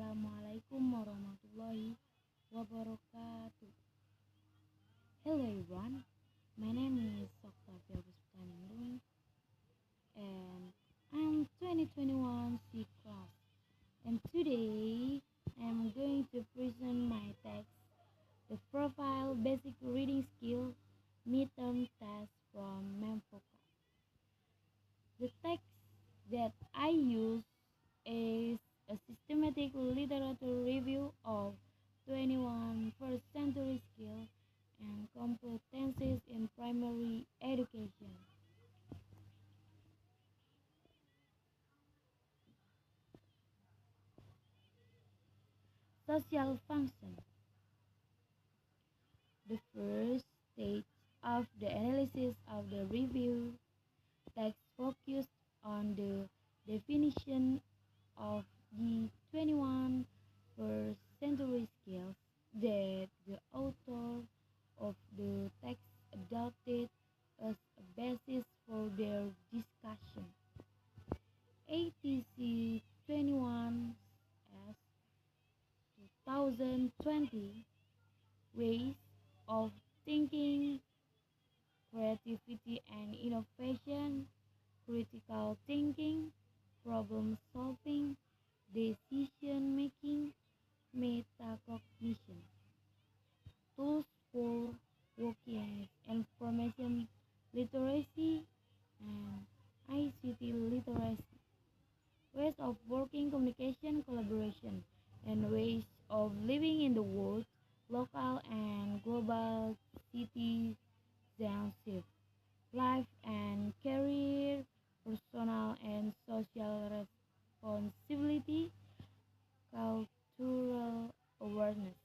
Assalamualaikum warahmatullahi wabarakatuh. Hello everyone, my name is Dr. Puspitaningrum and I'm 2021 C class, and today I'm going to present my text, the profile basic reading skill midterm test from Memfoca. The text that I use is a systematic literature review of 21st century skills and competencies in primary education. Social function. The first stage of the analysis of the review text focused on the definition of the 21st century skills that the author of the text adopted as a basis for their discussion. ATC 21 as 2020 Ways of Thinking, Creativity and Innovation, Critical Thinking, Problem Solving, Decision Making, Metacognition. Tools for working with information literacy and ICT literacy, ways of working, communication, collaboration, and ways of living in the world, local and global citizenship, life and career, personal and social responsibility, cultural awareness.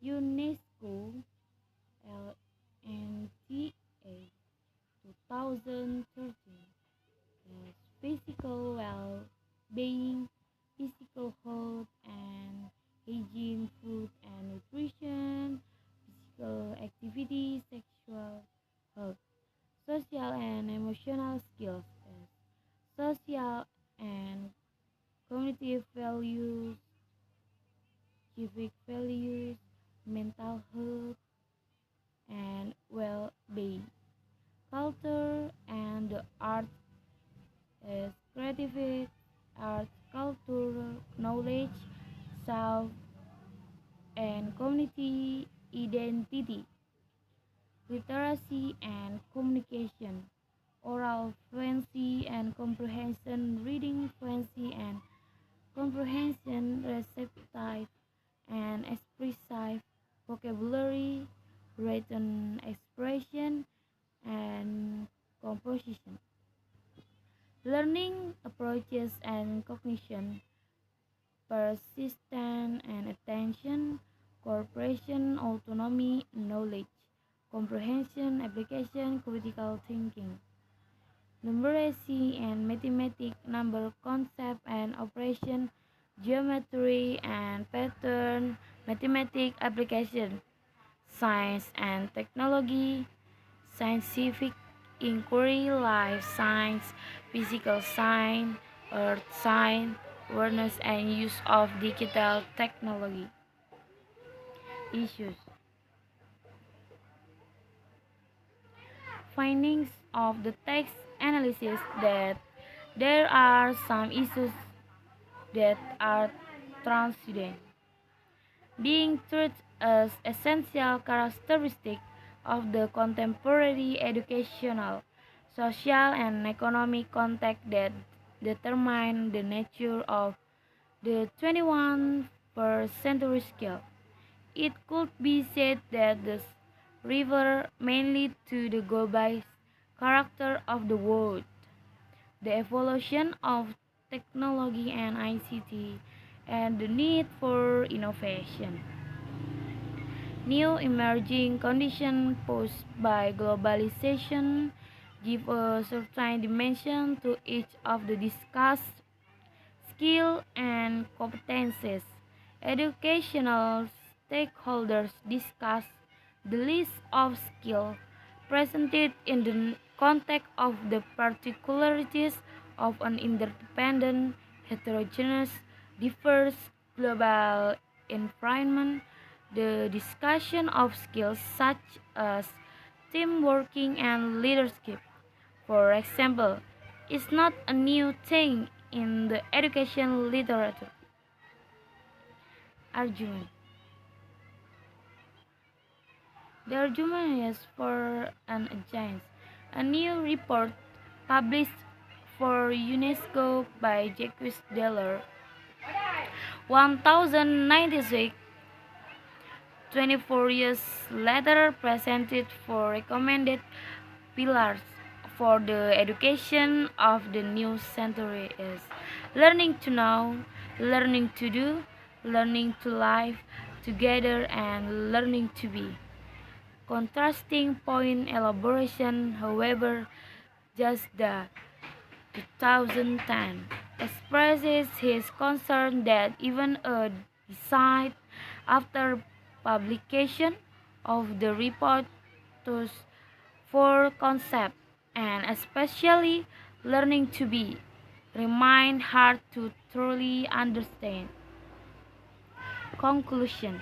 UNESCO LNTA 2013 as physical well-being, physical health and hygiene, food and nutrition, physical activity, sexual health, social and emotional skills as social and cognitive values, civic values, mental health and well-being, culture and the arts as creative arts, culture, knowledge, self and community identity, literacy and communication, oral fluency and comprehension, reading fluency and comprehension, receptive and expressive vocabulary, written expression, and composition. Learning approaches and cognition, persistence and attention, cooperation, autonomy, knowledge, comprehension, application, critical thinking, numeracy and mathematics, number concept and operation, geometry and pattern, mathematics application, science and technology, scientific inquiry, life science, physical science, earth science, awareness and use of digital technology. Issues. Findings of the text analysis that there are some issues that are transcendent, being treated as essential characteristic of the contemporary educational, social, and economic context that determine the nature of the 21st century skill. It could be said that this refer mainly to the globalized character of the world, the evolution of technology and ICT, and the need for innovation. New emerging conditions posed by globalization give a certain dimension to each of the discussed skills and competences. Educational stakeholders discuss the list of skills presented in the context of the particularities of an interdependent, heterogeneous, diverse global environment, the discussion of skills such as team working and leadership, for example, is not a new thing in the education literature. Argument. The argument is for an agenda. A new report published for UNESCO by Jacques Delors 1096, 24 years later, presented four recommended pillars for the education of the new century is learning to know, learning to do, learning to live together, and learning to be. Contrasting point elaboration, however, just the 2010 expresses his concern that even a decade after publication of the report, those four concepts, and especially learning to be, remain hard to truly understand. Conclusion.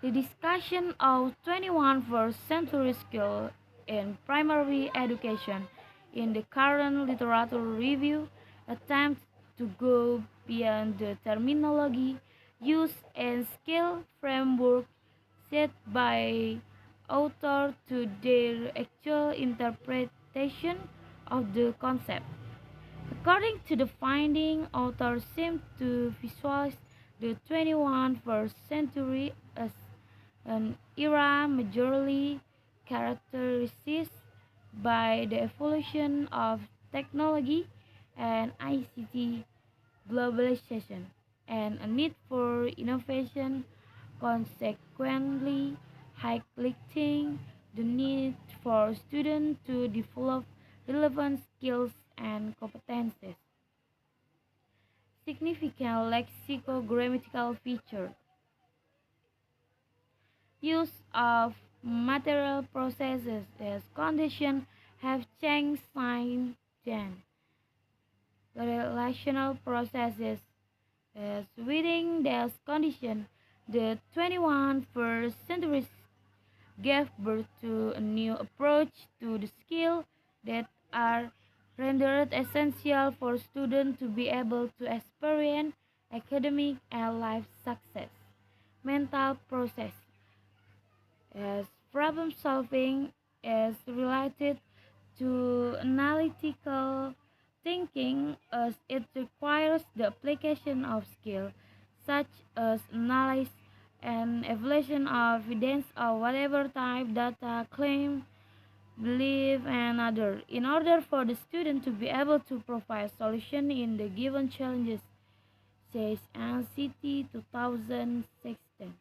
The discussion of 21st century skills in primary education in the current literature review attempts to go beyond the terminology used and skill framework set by author to their actual interpretation of the concept. According to the finding, authors seem to visualize the 21st century as an era majorly characterized by the evolution of technology and ICT globalization and a need for innovation, consequently highlighting the need for students to develop relevant skills and competences. Significant lexicogrammatical features. Use of material processes as conditions have changed since then. The relational processes as within those conditions, the 21st century gave birth to a new approach to the skills that are rendered essential for students to be able to experience academic and life success. Mental process as problem solving is related to analytical thinking as it requires the application of skills such as analysis and evaluation of evidence of whatever type data, claim, belief, and other in order for the student to be able to provide solution in the given challenges, says NCT 2016.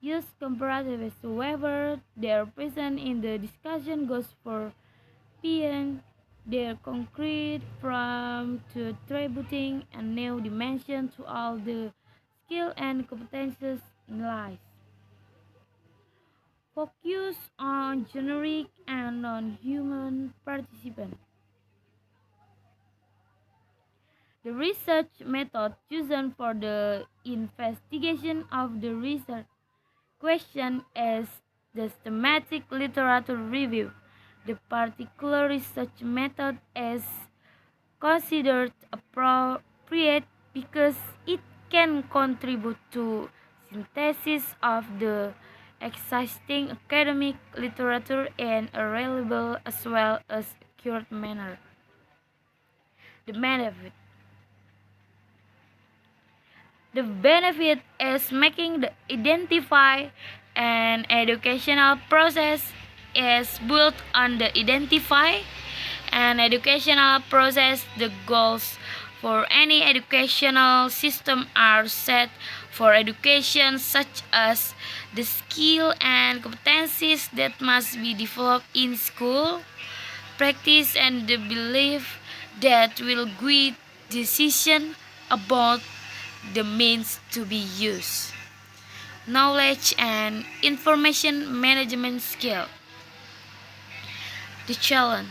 Use comparatives, however, their present in the discussion goes for beyond their concrete from to attributing a new dimension to all the skill and competences in life. Focus on generic and non-human participants. The research method chosen for the investigation of the research question is the thematic literature review. The particular research method is considered appropriate because it can contribute to synthesis of the existing academic literature in a reliable as well as accurate manner. The benefit. The benefit is making the identify an educational process is built on the identify an educational process. The goals for any educational system are set for education such as the skill and competencies that must be developed in school, practice, and the belief that will guide decision about the means to be used. Knowledge and information management skill. The challenge.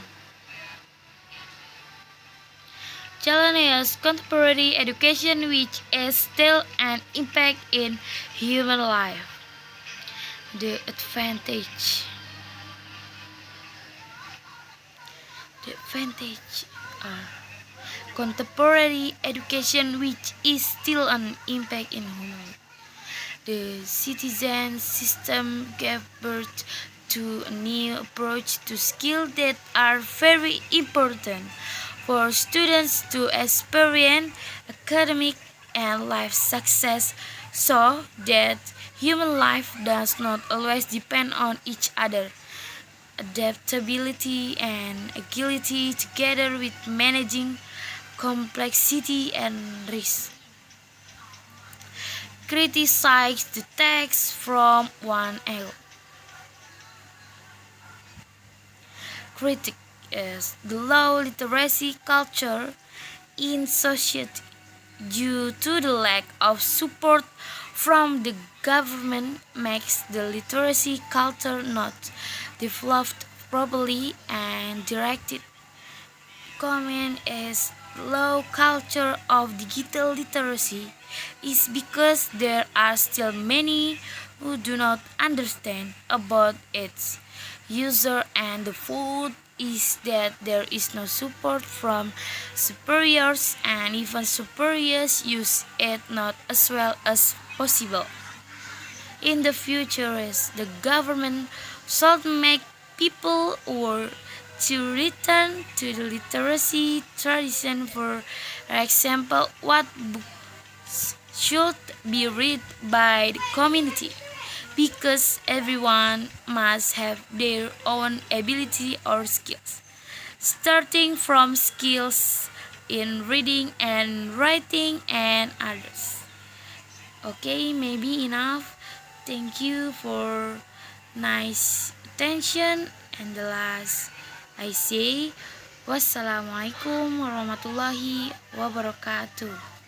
challenges contemporary education which is still an impact in human life. The advantage are contemporary education which is still an impact in human life. The citizen system gave birth to a new approach to skills that are very important for students to experience academic and life success so that human life does not always depend on each other. Adaptability and agility together with managing complexity and risk. Criticize the text from one angle. Critic is the low literacy culture in society due to the lack of support from the government makes the literacy culture not developed properly and directed. Comment is low culture of digital literacy is because there are still many who do not understand about its user and the fault is that there is no support from superiors and even superiors use it not as well as possible. In the future, the government should make people work to return to the literacy tradition. For example, what books should be read by the community because everyone must have their own ability or skills, starting from skills in reading and writing and others. Okay, maybe enough. Thank you for nice attention. And the last I say, wassalamualaikum warahmatullahi wabarakatuh.